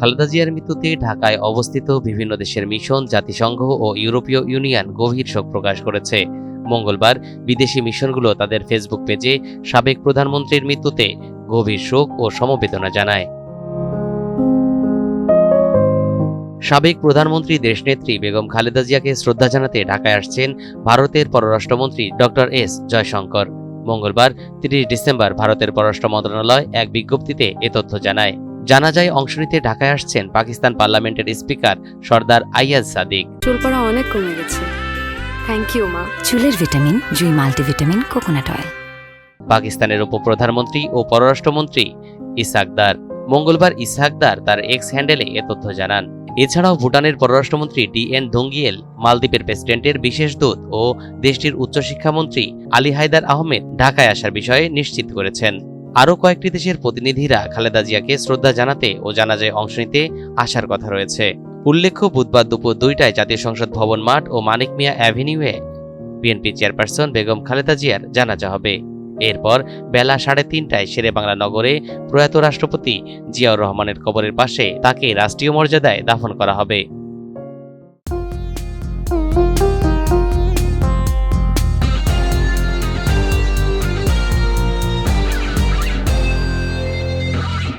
খালেদা জিয়ার মৃত্যুতে ঢাকায় অবস্থিত বিভিন্ন দেশের মিশন, জাতিসংঘ ও ইউরোপীয় ইউনিয়ন গভীর শোক প্রকাশ করেছে। মঙ্গলবার বিদেশি মিশনগুলো তাদের ফেসবুক পেজে সাবেক প্রধানমন্ত্রীর মৃত্যুতে গভীর শোক ও সমবেদনা জানায়। সাবেক প্রধানমন্ত্রী দেশনেত্রী বেগম খালেদা জিয়াকে শ্রদ্ধা জানাতে ঢাকায় আসছেন ভারতের পররাষ্ট্রমন্ত্রী ডক্টর এস জয়শঙ্কর। মঙ্গলবার 30 ডিসেম্বর ভারতের পররাষ্ট্র মন্ত্রণালয় এক বিজ্ঞপ্তিতে এ তথ্য জানায়। জানাজায় অংশ নিতে ঢাকায় আসছেন পাকিস্তান পার্লামেন্টের স্পিকার সর্দার আইয়াজ সাদিক। চুল পড়া অনেক কমে গেছে, থ্যাংক ইউ মা। চুলের ভিটামিন জুই মাল্টিভিটামিন কোকোনাট অয়েল। পাকিস্তানের উপপ্রধানমন্ত্রী ও পররাষ্ট্রমন্ত্রী ইসহাক দার। মঙ্গলবার ইসহাক দার তার এক্স হ্যান্ডেলে এ তথ্য জানান। এছাড়াও ভুটানের পররাষ্ট্রমন্ত্রী DN ধঙ্গিয়েল, মালদ্বীপের প্রেসিডেন্টের বিশেষ দূত ও দেশটির উচ্চশিক্ষামন্ত্রী আলী হায়দার আহমেদ ঢাকায় আসার বিষয়ে নিশ্চিত করেছেন। আরও কয়েকটি দেশের প্রতিনিধিরা খালেদা জিয়াকে শ্রদ্ধা জানাতে ও জানাজায় অংশ নিতে আসার কথা রয়েছে। উল্লেখ্য, বুধবার দুপুর 2টায় জাতীয় সংসদ ভবন মাঠ ও মানিক মিয়া অ্যাভিনিউয়ে বিএনপি চেয়ারপারসন বেগম খালেদা জিয়ার জানাজা হবে। এরপর বেলা 3:30টায় শেরেবাংলা নগরে প্রয়াত রাষ্ট্রপতি জিয়াউর রহমানের কবরের পাশে তাকে রাষ্ট্রীয় মর্যাদায় দাফন করা হবে।